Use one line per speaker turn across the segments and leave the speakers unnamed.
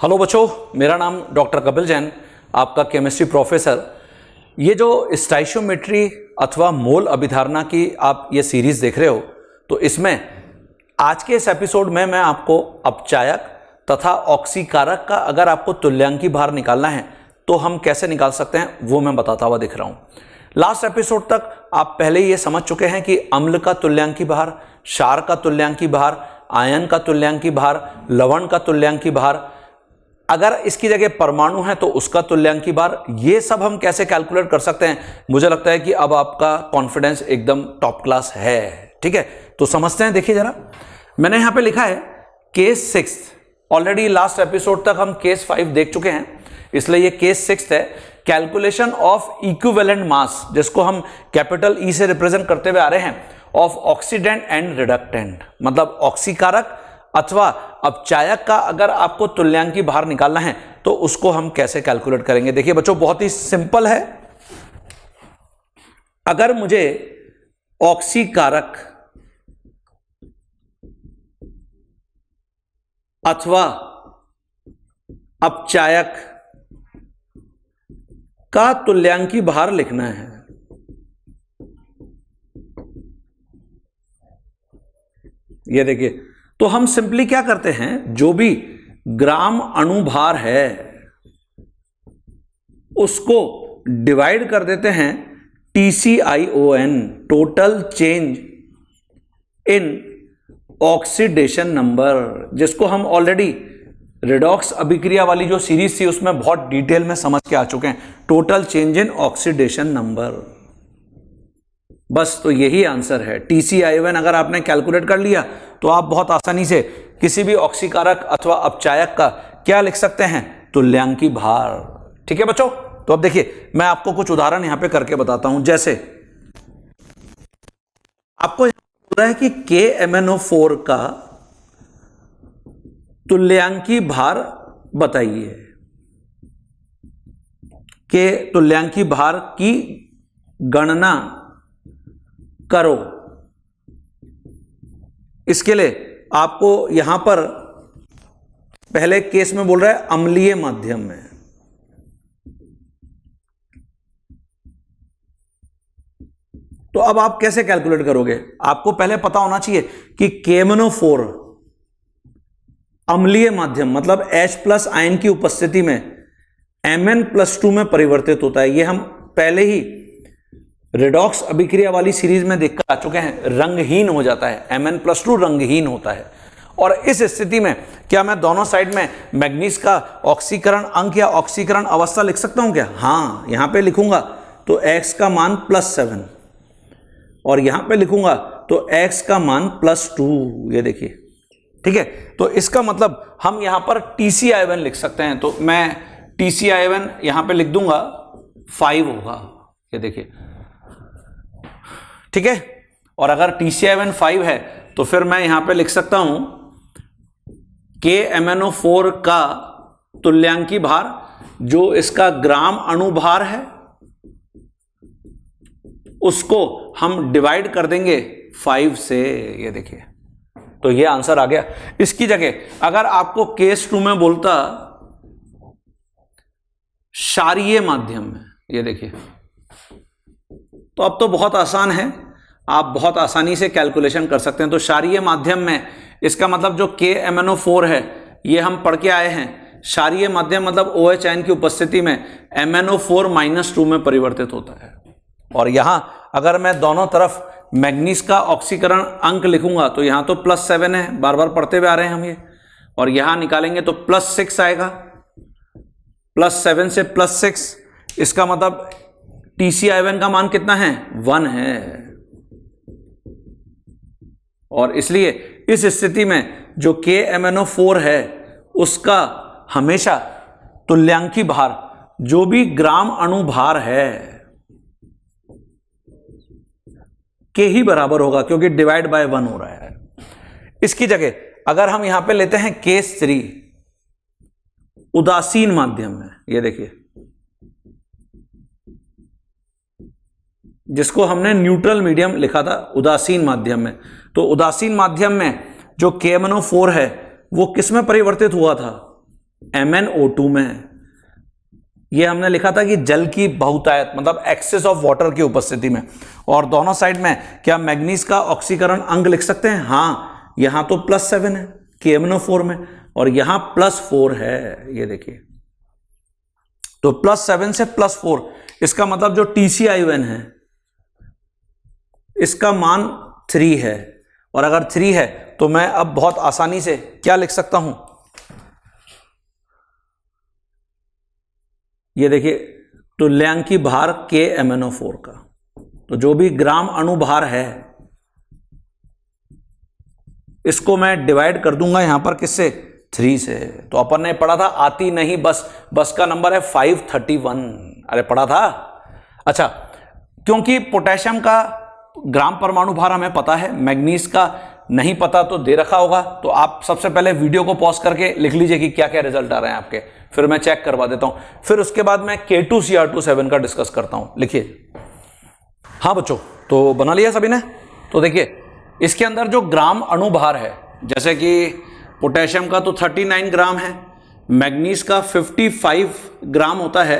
Hello बच्चों, मेरा नाम डॉक्टर कपिल जैन, आपका केमिस्ट्री प्रोफेसर। ये जो स्टोइचियोमेट्री अथवा मोल अभिधारणा की आप ये सीरीज देख रहे हो, तो इसमें आज के इस एपिसोड में मैं आपको अपचायक तथा ऑक्सीकारक का अगर आपको तुल्यांकी भार निकालना है तो हम कैसे निकाल सकते हैं वो मैं बताता हुआ दिख रहा हूँ। लास्ट एपिसोड तक आप पहले ये समझ चुके हैं कि अम्ल का तुल्यांकी भार, क्षार का तुल्यांकी भार, आयन का तुल्यांकी भार, लवण का तुल्यांकी भार, अगर इसकी जगह परमाणु है तो उसका तुल्यांकी भार, ये सब हम कैसे कैलकुलेट कर सकते हैं। मुझे लगता है कि अब आपका कॉन्फिडेंस एकदम टॉप क्लास है। ठीक है, तो समझते हैं। देखिए जरा, मैंने यहां पे लिखा है केस 6। ऑलरेडी लास्ट एपिसोड तक हम केस 5 देख चुके हैं, इसलिए ये केस 6 है। कैलकुलेशन ऑफ इक्विवेलेंट मास, जिसको हम कैपिटल ई से रिप्रेजेंट करते हुए आ रहे हैं, ऑफ ऑक्सीडेंट एंड रिडक्टेंट, मतलब ऑक्सीकारक अथवा अपचायक का अगर आपको तुल्यांकी भार निकालना है तो उसको हम कैसे कैलकुलेट करेंगे। देखिए बच्चों, बहुत ही सिंपल है। अगर मुझे ऑक्सीकारक अथवा अपचायक का तुल्यांकी भार लिखना है, ये देखिए, तो हम सिंपली क्या करते हैं, जो भी ग्राम अणुभार है उसको डिवाइड कर देते हैं TCION, total change in oxidation number, जिसको हम ऑलरेडी रेडॉक्स अभिक्रिया वाली जो सीरीज थी उसमें बहुत डिटेल में समझ के आ चुके हैं। Total change in oxidation number, बस तो यही आंसर है। TCION अगर आपने कैलकुलेट कर लिया तो आप बहुत आसानी से किसी भी ऑक्सीकारक अथवा अपचायक का क्या लिख सकते हैं, तुल्यांकी भार। ठीक है बच्चों, तो अब देखिए मैं आपको कुछ उदाहरण यहां पे करके बताता हूं। जैसे आपको बोल रहा है कि KMnO4 का तुल्यांकी भार बताइए, के तुल्यांकी भार की गणना करो। इसके लिए आपको यहां पर पहले केस में बोल रहा है अम्लीय माध्यम में, तो अब आप कैसे कैलकुलेट करोगे। आपको पहले पता होना चाहिए कि KMnO4 अम्लीय माध्यम मतलब H+ आयन की उपस्थिति में Mn+2 में परिवर्तित होता है। ये हम पहले ही रेडॉक्स अभिक्रिया वाली सीरीज में देखकर आ चुके हैं, रंगहीन हो जाता है, Mn+2 रंगहीन होता है। और इस स्थिति में क्या मैं दोनों साइड में मैग्नीज का ऑक्सीकरण अंक या ऑक्सीकरण अवस्था लिख सकता हूं क्या? हाँ, यहां पे लिखूंगा तो x का मान +7 और यहां पे लिखूंगा तो x का मान +2, ये देखिए। ठीक है, तो इसका मतलब हम यहां पर TCION लिख सकते हैं, तो मैं TCION यहां पे लिख दूंगा 5 होगा, ये देखिए। ठीक है, और अगर TCION 5 है तो फिर मैं यहां पे लिख सकता हूं KMnO4 का तुल्यांकी भार, जो इसका ग्राम अणुभार है, उसको हम डिवाइड कर देंगे 5 से, ये देखिए। तो ये आंसर आ गया। इसकी जगह अगर आपको केस 2 में बोलता क्षारीय माध्यम में, ये देखिए, तो अब तो बहुत आसान है, आप बहुत आसानी से कैलकुलेशन कर सकते हैं। तो क्षारीय माध्यम में इसका मतलब जो KMnO4 है, ये हम पढ़ के आए हैं, क्षारीय माध्यम मतलब OH आयन की उपस्थिति में MnO4-2 में परिवर्तित होता है। और यहां अगर मैं दोनों तरफ मैग्नीज का ऑक्सीकरण अंक लिखूंगा तो यहां तो +7 है, बार बार पढ़ते हुए आ रहे हैं हम ये, और यहां निकालेंगे तो +6 आएगा, +7 से +6, इसका मतलब TCION का मान कितना है, 1 है। और इसलिए इस स्थिति में जो KMnO4 है उसका हमेशा तुल्यांकी भार, जो भी ग्राम अणु भार है, के ही बराबर होगा, क्योंकि डिवाइड बाय 1 हो रहा है। इसकी जगह अगर हम यहां पे लेते हैं केस 3 उदासीन माध्यम में, ये देखिए, जिसको हमने न्यूट्रल मीडियम लिखा था उदासीन माध्यम में, तो उदासीन माध्यम में जो KMnO4 है वो किस में परिवर्तित हुआ था, MnO2 में ये हमने लिखा था कि जल की बहुतायत मतलब एक्सेस ऑफ वाटर की उपस्थिति में, और दोनों साइड में क्या मैग्नीज का ऑक्सीकरण अंक लिख सकते हैं? हाँ, यहां तो +7 है KMnO4 में और यहां +4 है, ये देखिए। तो +7 से +4, इसका मतलब जो TCI है इसका मान 3 है, और अगर 3 है तो मैं अब बहुत आसानी से क्या लिख सकता हूं, ये देखिए तुल्यांकी भार KMnO4 का, तो जो भी ग्राम अणु भार है इसको मैं डिवाइड कर दूंगा यहां पर किससे? 3 से। तो अपन ने पढ़ा था आती नहीं बस का नंबर है 531। अरे पढ़ा था। अच्छा, क्योंकि पोटेशियम का ग्राम परमाणु भार हमें पता है, मैग्नीज का नहीं पता तो दे रखा होगा, तो आप सबसे पहले वीडियो को पॉज करके लिख लीजिए कि क्या क्या रिजल्ट आ रहे हैं आपके, फिर मैं चेक करवा देता हूं। फिर उसके बाद मैं K2Cr27 का डिस्कस करता हूं। लिखिए। हाँ बच्चों, तो बना लिया सभी ने? तो देखिए इसके अंदर जो ग्राम अणु भार है, जैसे कि पोटेशियम का तो 39 ग्राम है, मैग्नीज का 55 ग्राम होता है,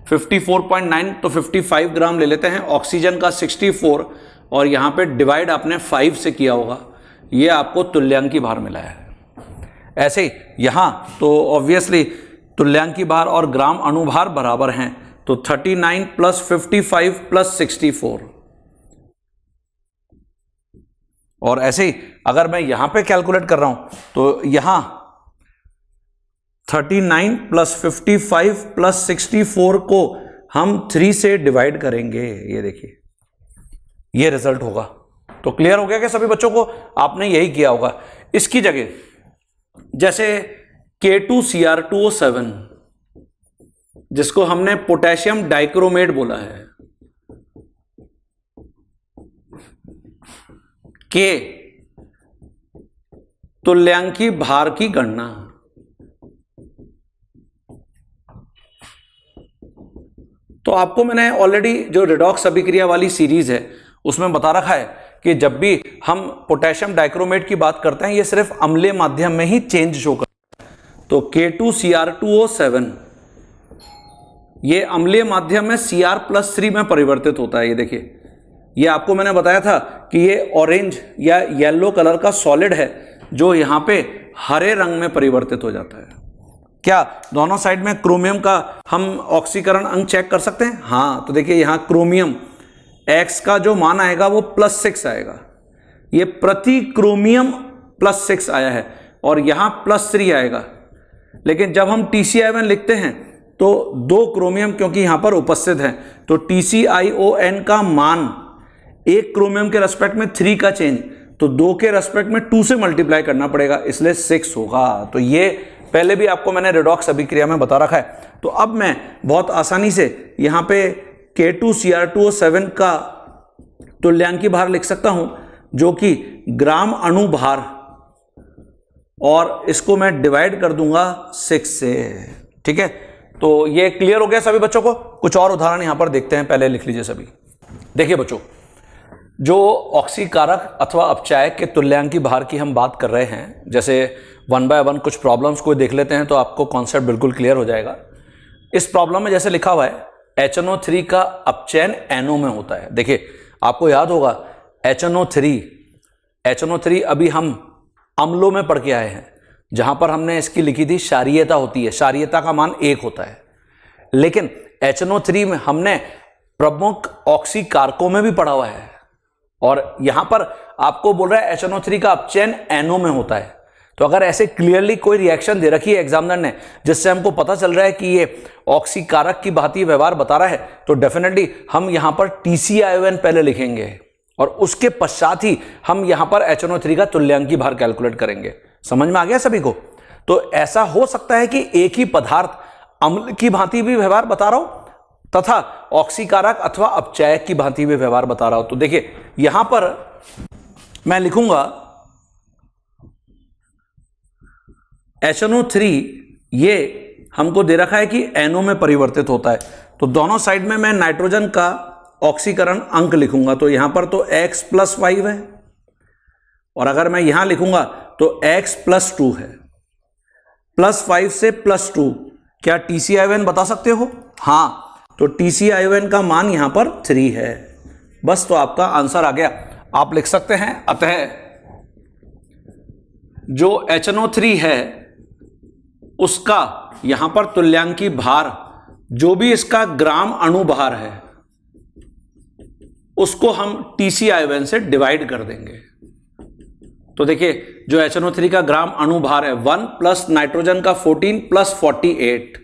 54.9, तो 55 ग्राम ले लेते हैं। ऑक्सीजन का 64, और यहां पे डिवाइड आपने 5 से किया होगा, ये आपको तुल्यांकी भार मिला है। ऐसे ही यहां तो ऑब्वियसली तुल्यांकी भार और ग्राम अणुभार बराबर हैं, तो 39 + 55 + 64, और ऐसे ही अगर मैं यहां पे कैलकुलेट कर रहा हूं तो यहां 39 + 55 + 64 को हम 3 से डिवाइड करेंगे, ये देखिए ये रिजल्ट होगा। तो क्लियर हो गया कि सभी बच्चों को? आपने यही किया होगा। इसकी जगह जैसे K2Cr2O7 जिसको हमने पोटेशियम डाइक्रोमेट बोला है, के तुल्यांकी भार की गणना, तो आपको मैंने ऑलरेडी जो रिडॉक्स अभिक्रिया वाली सीरीज है उसमें बता रखा है कि जब भी हम पोटेशियम डाइक्रोमेट की बात करते हैं ये सिर्फ अम्लीय माध्यम में ही चेंज शो करता है। तो K2Cr2O7 ये अम्लीय माध्यम में Cr+3 में परिवर्तित होता है। ये देखिए, ये आपको मैंने बताया था कि ये ऑरेंज या येलो कलर का सॉलिड है जो यहां पे हरे रंग में परिवर्तित हो जाता है। क्या दोनों साइड में क्रोमियम का हम ऑक्सीकरण अंक चेक कर सकते हैं? हाँ, तो देखिए यहां क्रोमियम X का जो मान आएगा वो +6 आएगा, ये प्रति क्रोमियम +6 आया है, और यहां +3 आएगा। लेकिन जब हम TCI लिखते हैं तो 2 क्रोमियम क्योंकि यहां पर उपस्थित है, तो TCiON का मान 1 क्रोमियम के रेस्पेक्ट में 3 का चेंज, तो 2 के रेस्पेक्ट में 2 से मल्टीप्लाई करना पड़ेगा, इसलिए 6 होगा। तो ये पहले भी आपको मैंने रिडॉक्स अभिक्रिया में बता रखा है। तो अब मैं बहुत आसानी से यहां पे K2Cr2O7 का तुल्यांकी भार लिख सकता हूं जो कि ग्राम अणु भार, और इसको मैं डिवाइड कर दूंगा 6 से। ठीक है, तो ये क्लियर हो गया सभी बच्चों को? कुछ और उदाहरण यहां पर देखते हैं, पहले लिख लीजिए सभी। देखिए बच्चों, जो ऑक्सीकारक अथवा अपचायक के तुल्यांकी भार की हम बात कर रहे हैं, जैसे 1 by 1 कुछ प्रॉब्लम्स को देख लेते हैं तो आपको कॉन्सेप्ट बिल्कुल क्लियर हो जाएगा। इस प्रॉब्लम में जैसे लिखा हुआ है HNO3 का अपचयन NO में होता है। देखिए आपको याद होगा HNO3 अभी हम अम्लों में पढ़ के आए हैं, जहां पर हमने इसकी लिखी थी क्षारीयता होती है, क्षारीयता का मान 1 होता है। लेकिन HNO3 में हमने प्रमुख ऑक्सीकारकों में भी पढ़ा हुआ है, और यहां पर आपको बोल रहा है HNO3 का अपचयन NO में होता है। तो अगर ऐसे क्लियरली कोई रिएक्शन दे रखी है एग्जामिनर ने जिससे हमको पता चल रहा है कि ये ऑक्सीकारक की भांति व्यवहार बता रहा है, तो डेफिनेटली हम यहां पर TCiON पहले लिखेंगे और उसके पश्चात ही हम यहां पर HNO3 का तुल्यांकी भार कैलकुलेट करेंगे। समझ में आ गया सभी को? तो ऐसा हो सकता है कि एक ही पदार्थ अम्ल की भांति भी व्यवहार बता रहा हो तथा ऑक्सीकारक अथवा अपचायक की भांति भी व्यवहार बता रहा हो। तो देखिए यहां पर मैं लिखूंगा HNO3 ये हमको दे रखा है कि NO में परिवर्तित होता है, तो दोनों साइड में मैं नाइट्रोजन का ऑक्सीकरण अंक लिखूंगा। तो यहां पर तो X + 5 है, और अगर मैं यहां लिखूंगा तो X + 2 है। +5 से +2, क्या TClON बता सकते हो? हाँ, तो TClON का मान यहां पर 3 है। बस, तो आपका आंसर आ गया। आप लिख सकते हैं, अतः जो HNO3 है उसका यहां पर तुल्यांकी भार, जो भी इसका ग्राम अणु भार है, उसको हम TClON से डिवाइड कर देंगे। तो देखिए, जो HNO3 का ग्राम अणु भार है 1 प्लस नाइट्रोजन का 14 प्लस 48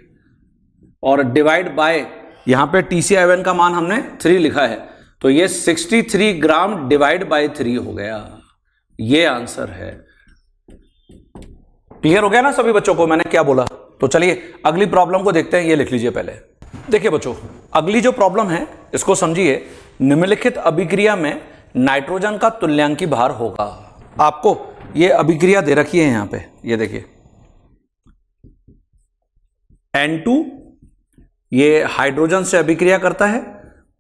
और डिवाइड बाय यहां पे TClON का मान हमने 3 लिखा है, तो ये 63 ग्राम डिवाइड बाय 3 हो गया। ये आंसर है। क्लियर हो गया ना सभी बच्चों को मैंने क्या बोला? तो चलिए अगली प्रॉब्लम को देखते हैं। ये लिख लीजिए पहले। देखिए बच्चों, अगली जो प्रॉब्लम है इसको समझिए। निम्नलिखित अभिक्रिया में नाइट्रोजन का तुल्यांकी भार होगा। आपको ये अभिक्रिया दे रखी है यहां पे, ये देखिए N2 ये हाइड्रोजन से अभिक्रिया करता है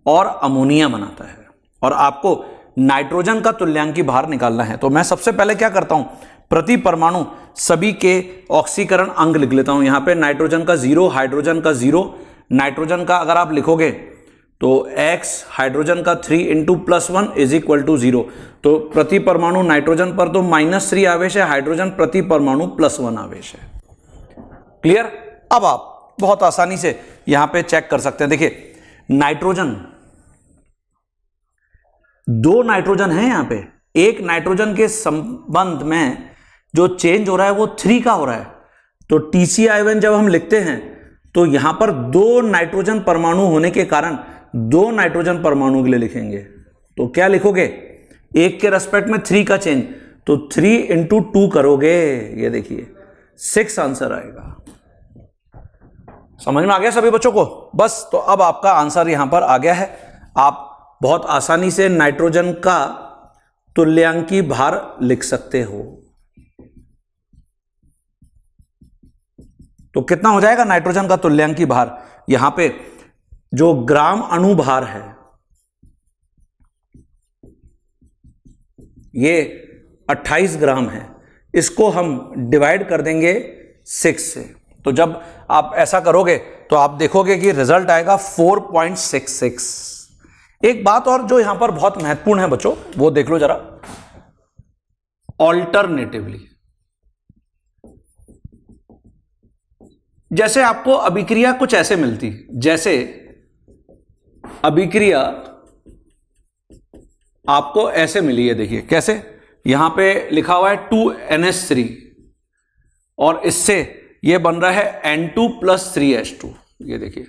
और अमोनिया बनाता है, और आपको नाइट्रोजन का तुल्यांकी भार निकालना है। तो मैं सबसे पहले क्या करता हूं, प्रति परमाणु सभी के ऑक्सीकरण अंग लिख लेता हूं। यहां पे नाइट्रोजन का 0, हाइड्रोजन का 0, नाइट्रोजन का अगर आप लिखोगे तो x, हाइड्रोजन का 3 इंटू +1 इज इक्वल टू 0। तो प्रति परमाणु नाइट्रोजन पर तो -3 आवेश है, हाइड्रोजन प्रति परमाणु +1 आवेश है। क्लियर? अब आप बहुत आसानी से यहां पे चेक कर सकते हैं। देखिए नाइट्रोजन, 2 नाइट्रोजन है यहां पे। एक नाइट्रोजन के संबंध में जो चेंज हो रहा है वो 3 का हो रहा है। तो TClON जब हम लिखते हैं तो यहां पर 2 नाइट्रोजन परमाणु होने के कारण 2 नाइट्रोजन परमाणु के लिए लिखेंगे। तो क्या लिखोगे, एक के रेस्पेक्ट में 3 का चेंज, तो 3 इंटू 2 करोगे, ये देखिए 6 आंसर आएगा। समझ में आ गया सभी बच्चों को? बस, तो अब आपका आंसर यहां पर आ गया है। आप बहुत आसानी से नाइट्रोजन का तुल्यांकी भार लिख सकते हो। तो कितना हो जाएगा नाइट्रोजन का तुल्यांकी भार? यहां पे जो ग्राम अणु भार है ये 28 ग्राम है, इसको हम डिवाइड कर देंगे 6 से। तो जब आप ऐसा करोगे तो आप देखोगे कि रिजल्ट आएगा 4.66। एक बात और जो यहां पर बहुत महत्वपूर्ण है बच्चों, वो देख लो जरा। ऑल्टरनेटिवली, जैसे आपको अभिक्रिया कुछ ऐसे मिलती, जैसे अभिक्रिया आपको ऐसे मिली है। देखिए कैसे, यहां पे लिखा हुआ है 2NH3 और इससे ये बन रहा है N2 + 3H2, ये देखिए।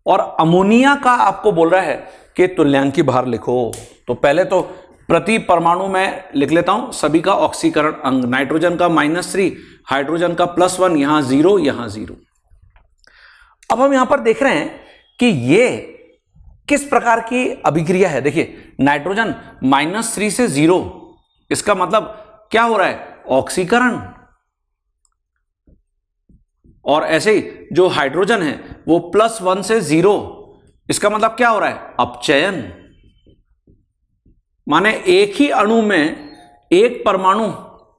और अमोनिया का आपको बोल रहा है कि तुल्यांकी भार लिखो। तो पहले तो प्रति परमाणु में लिख लेता हूं सभी का ऑक्सीकरण अंग। नाइट्रोजन का -3, हाइड्रोजन का +1, यहां 0, यहां 0। अब हम यहां पर देख रहे हैं कि ये किस प्रकार की अभिक्रिया है। देखिए नाइट्रोजन -3 से 0, इसका मतलब क्या हो रहा है, ऑक्सीकरण। और ऐसे ही जो हाइड्रोजन है वो +1 से 0, इसका मतलब क्या हो रहा है, अपचयन। माने एक ही अणु में एक परमाणु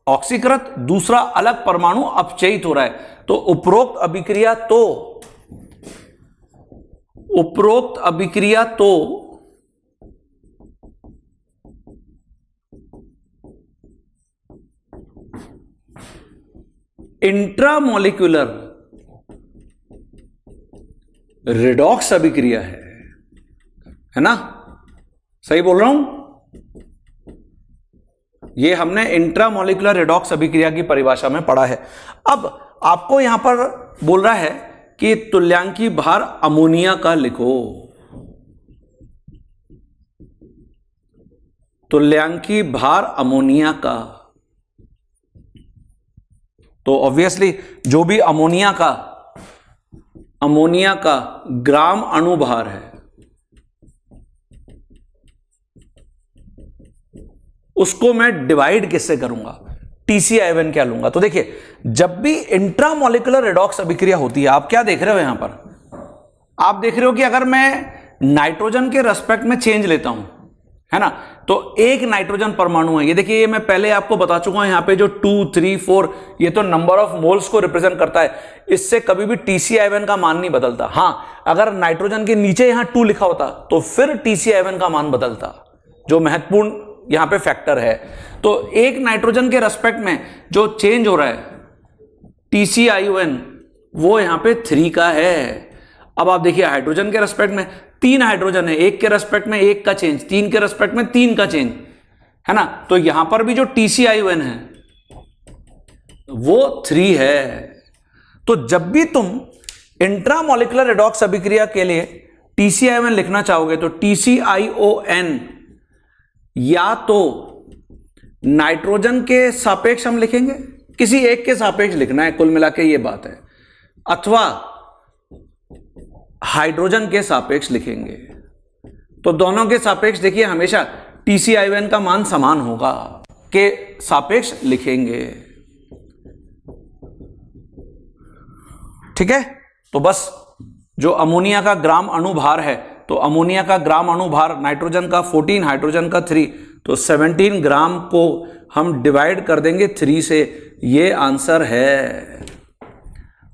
ऑक्सीकृत, दूसरा अलग परमाणु अपचयित हो रहा है। तो उपरोक्त अभिक्रिया तो इंट्रामोलिक्यूलर रिडॉक्स अभिक्रिया है ना? सही बोल रहा हूं? ये हमने इंट्रामोलिकुलर रिडॉक्स अभिक्रिया की परिभाषा में पढ़ा है। अब आपको यहां पर बोल रहा है कि तुल्यांकी भार अमोनिया का लिखो। तुल्यांकी भार अमोनिया का, तो ऑब्वियसली जो भी अमोनिया का ग्राम अणु भार है उसको मैं डिवाइड किससे करूंगा, TClON क्या लूंगा। तो देखिए जब भी इंट्रामोलिकुलर रिडॉक्स अभिक्रिया होती है, आप क्या देख रहे हो यहां पर, आप देख रहे हो कि अगर मैं नाइट्रोजन के रेस्पेक्ट में चेंज लेता हूं, है ना। तो एक नाइट्रोजन परमाणु है, ये देखिए, ये मैं पहले आपको बता चुका हूं, यहां पे जो 2, 3, 4 ये तो नंबर ऑफ मोल्स को रिप्रेजेंट करता है, इससे कभी भी TCI1 का मान नहीं बदलता। हां, अगर नाइट्रोजन के नीचे यहां 2 लिखा होता तो फिर TCI1 का मान बदलता, जो महत्वपूर्ण यहां पे फैक्टर है। तो एक नाइट्रोजन के रेस्पेक्ट में जो चेंज हो रहा है TCI1, वो यहां पे 3 का है। अब आप देखिए हाइड्रोजन के रेस्पेक्ट में 3 हाइड्रोजन है, एक के रेस्पेक्ट में 1 का चेंज, 3 के रेस्पेक्ट में 3 का चेंज, है ना। तो यहां पर भी जो TCI1 है वो 3 है। तो जब भी तुम इंट्रामोलिकुलर रेडॉक्स अभिक्रिया के लिए TCI1 लिखना चाहोगे तो TCION या तो नाइट्रोजन के सापेक्ष हम लिखेंगे, किसी एक के सापेक्ष लिखना है, कुल मिला के ये बात है, अथवा हाइड्रोजन के सापेक्ष लिखेंगे। तो दोनों के सापेक्ष देखिए हमेशा TCI1 का मान समान होगा, के सापेक्ष लिखेंगे, ठीक है। तो बस जो अमोनिया का ग्राम अणुभार है, तो अमोनिया का ग्राम अणुभार नाइट्रोजन का 14, हाइड्रोजन का 3, तो 17 ग्राम को हम डिवाइड कर देंगे 3 से, ये आंसर है।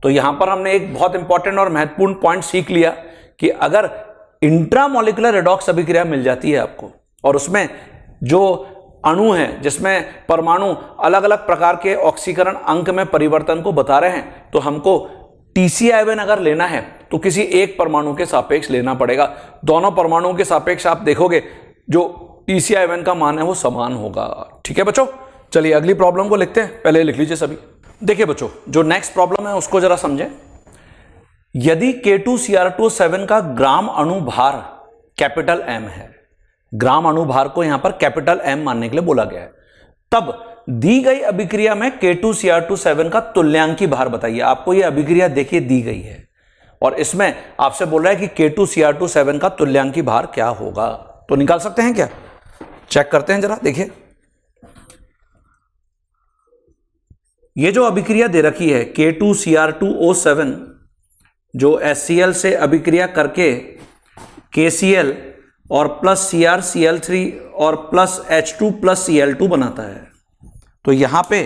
तो यहां पर हमने एक बहुत इंपॉर्टेंट और महत्वपूर्ण पॉइंट सीख लिया कि अगर इंट्रामोलिकुलर रेडॉक्स अभिक्रिया मिल जाती है आपको, और उसमें जो अणु है जिसमें परमाणु अलग अलग प्रकार के ऑक्सीकरण अंक में परिवर्तन को बता रहे हैं, तो हमको TCI1 अगर लेना है तो किसी एक परमाणु के सापेक्ष लेना पड़ेगा। दोनों परमाणुओं के सापेक्ष आप देखोगे जो TCI1 का मान है वो समान होगा, ठीक है बच्चों। चलिए अगली प्रॉब्लम को लिखते हैं, पहले लिख लीजिए सभी। देखिए बच्चों, जो नेक्स्ट प्रॉब्लम है उसको जरा समझें। यदि K2Cr2O7 का ग्राम अणुभार कैपिटल M है, ग्राम अणुभार को यहां पर कैपिटल M मानने के लिए बोला गया है, तब दी गई अभिक्रिया में K2Cr2O7 का तुल्यांकी भार बताइए। आपको यह अभिक्रिया देखिए दी गई है और इसमें आपसे बोल रहा है कि K2Cr2O7 का तुल्यांकी भार क्या होगा। तो निकाल सकते हैं क्या? चेक करते हैं जरा, देखिए ये जो अभिक्रिया दे रखी है K2Cr2O7 जो HCl से अभिक्रिया करके KCl और प्लस CrCl3 और प्लस H2 प्लस Cl2 बनाता है। तो यहां पे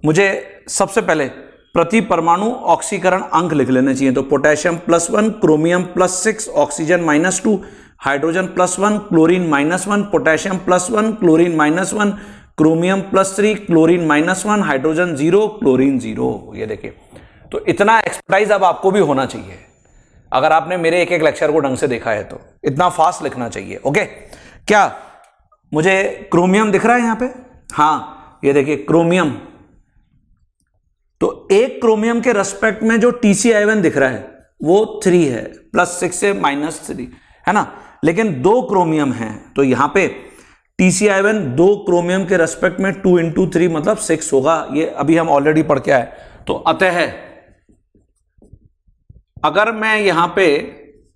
मुझे सबसे पहले प्रति परमाणु ऑक्सीकरण अंक लिख लेने चाहिए। तो potassium +1, chromium +6, oxygen -2, hydrogen +1, chlorine -1, potassium +1, chlorine -1, chromium +3, chlorine -1, hydrogen 0, chlorine 0। ये देखिए, तो इतना एक्सपर्टाइज अब आपको भी होना चाहिए। अगर आपने मेरे एक एक लेक्चर को ढंग से देखा है तो इतना फास्ट लिखना चाहिए। ओके, क्या मुझे क्रोमियम दिख रहा है यहां पे? हाँ, ये देखिए क्रोमियम। तो एक क्रोमियम के रेस्पेक्ट में जो TCI1 दिख रहा है वो 3 है, +6 से -3, है ना। लेकिन 2 क्रोमियम हैं, तो यहां पे TCI1 2 क्रोमियम के रेस्पेक्ट में 2 × 3 मतलब 6 होगा। ये अभी हम ऑलरेडी पढ़ के आए। तो अतः अगर मैं यहां पे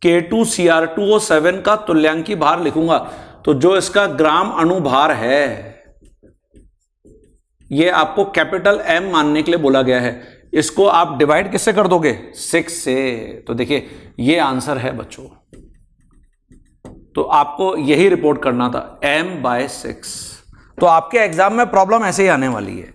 K2Cr2O7 का तुल्यांकी भार लिखूंगा तो जो इसका ग्राम अणुभार है ये आपको कैपिटल M मानने के लिए बोला गया है। इसको आप डिवाइड किससे कर दोगे? 6 से। तो देखिए ये आंसर है बच्चों। तो आपको यही रिपोर्ट करना था, M/6। तो आपके एग्जाम में प्रॉब्लम ऐसे ही आने वाली है।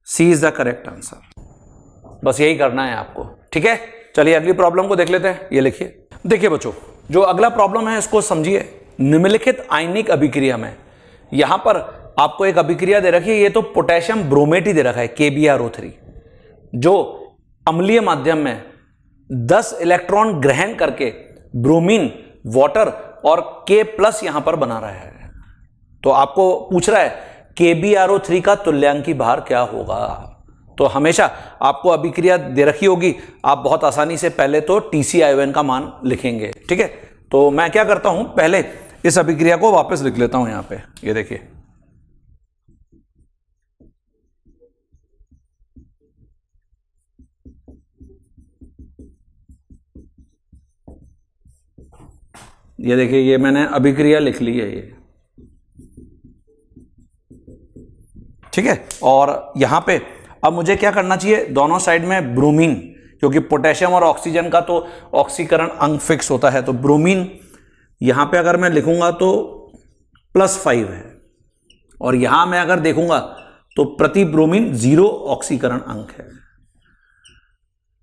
C is the correct answer. बस यही करना है आपको, ठीक है। चलिए अगली प्रॉब्लम को देख लेते हैं। ये लिखिए, देखिए बच्चों, जो अगला प्रॉब्लम है इसको समझिए। निम्नलिखित आयनिक अभिक्रिया में, यहां पर आपको एक अभिक्रिया दे रखी है, ये तो पोटेशियम ब्रोमेट ही दे रखा है KbRO3, जो अम्लीय माध्यम में 10 इलेक्ट्रॉन ग्रहण करके ब्रोमीन, वाटर और K+ यहां पर बना रहा है। तो आपको पूछ रहा है KbRO3 का तुल्यांकी भार क्या होगा। तो हमेशा आपको अभिक्रिया दे रखी होगी, आप बहुत आसानी से पहले तो TCI1 का मान लिखेंगे, ठीक है। तो मैं क्या करता हूं, पहले इस अभिक्रिया को वापस लिख लेता हूं यहां पे। ये देखिए, ये देखिए, ये मैंने अभिक्रिया लिख ली है ये, ठीक है। और यहां पे अब मुझे क्या करना चाहिए, दोनों साइड में ब्रोमीन, क्योंकि पोटेशियम और ऑक्सीजन का तो ऑक्सीकरण अंक फिक्स होता है, तो ब्रोमीन यहां पे अगर मैं लिखूंगा तो +5 है। और यहां मैं अगर देखूंगा तो प्रति ब्रोमीन 0 ऑक्सीकरण अंक है।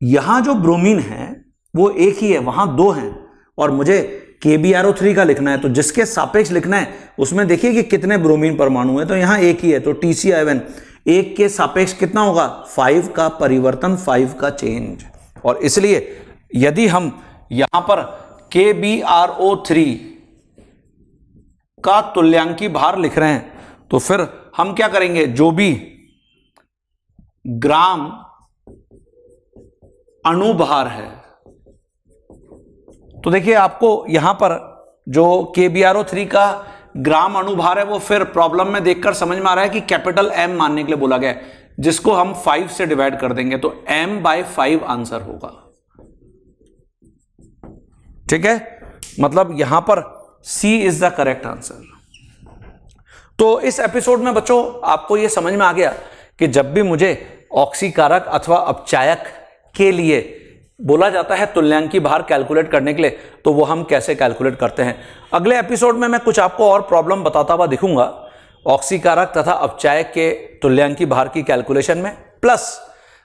यहां जो ब्रोमीन है वो एक ही है, वहां 2 हैं और मुझे KbRO3 का लिखना है, तो जिसके सापेक्ष लिखना है उसमें देखिए कि कितने ब्रोमीन परमाणु है, तो यहां एक ही है, तो TCI1 एक के सापेक्ष कितना होगा, 5 का परिवर्तन, 5 का चेंज। और इसलिए यदि हम यहां पर KbRO3 का तुल्यांकी भार लिख रहे हैं तो फिर हम क्या करेंगे, जो भी ग्राम अणुभार है, तो देखिए आपको यहां पर जो KbRO3 का ग्राम अणुभार है वो फिर प्रॉब्लम में देखकर समझ में आ रहा है कि कैपिटल M मानने के लिए बोला गया है, जिसको हम 5 से डिवाइड कर देंगे तो M/5 आंसर होगा। ठीक है, मतलब यहां पर C is the correct answer. तो इस एपिसोड में बच्चों आपको यह समझ में आ गया कि जब भी मुझे ऑक्सीकारक अथवा अपचायक के लिए बोला जाता है तुल्यांकी भार कैलकुलेट करने के लिए, तो वो हम कैसे कैलकुलेट करते हैं। अगले एपिसोड में मैं कुछ आपको और प्रॉब्लम बताता हुआ दिखूंगा ऑक्सीकारक तथा अपचायक के तुल्यांकी भार की कैलकुलेशन में, प्लस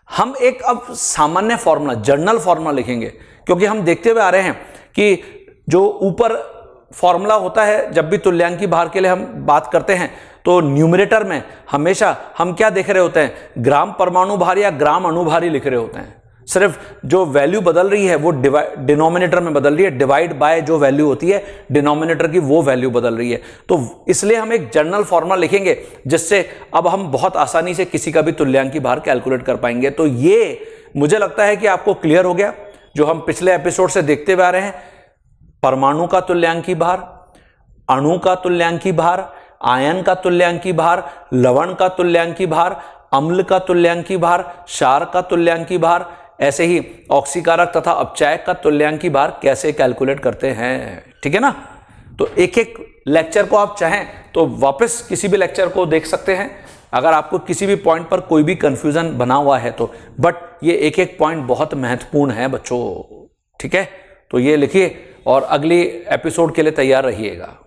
हम एक अब सामान्य फॉर्मूला, जनरल फॉर्मूला लिखेंगे, क्योंकि हम देखते हुए आ रहे हैं कि जो ऊपर फॉर्मूला होता है जब भी तुल्यांकी भार के लिए हम बात करते हैं तो न्यूमरेटर में हमेशा हम क्या देख रहे होते हैं, ग्राम परमाणु भार या ग्राम अणुभार ही लिख रहे होते हैं। सिर्फ जो वैल्यू बदल रही है वो डिनोमिनेटर में बदल रही है, डिवाइड बाय जो वैल्यू होती है डिनोमिनेटर की वो वैल्यू बदल रही है। तो इसलिए हम एक जनरल फॉर्मूला लिखेंगे जिससे अब हम बहुत आसानी से किसी का भी तुल्यांकी भार कैलकुलेट कर पाएंगे। तो ये मुझे लगता है कि आपको क्लियर हो गया, जो हम पिछले एपिसोड से देखते हुए आ रहे हैं, परमाणु का तुल्यांकी भार, अणु का तुल्यांकी भार, आयन का तुल्यांकी भार, लवण का तुल्यांकी भार, अम्ल का तुल्यांकी भार, क्षार का तुल्यांकी भार, ऐसे ही ऑक्सीकारक तथा अपचायक का तुल्यांकी भार कैसे कैलकुलेट करते हैं। ठीक है ना, तो एक एक लेक्चर को आप चाहें तो वापस किसी भी लेक्चर को देख सकते हैं अगर आपको किसी भी पॉइंट पर कोई भी कंफ्यूजन बना हुआ है तो, बट ये एक एक पॉइंट बहुत महत्वपूर्ण है बच्चों। ठीक है, तो ये लिखिए और अगली एपिसोड के लिए तैयार रहिएगा।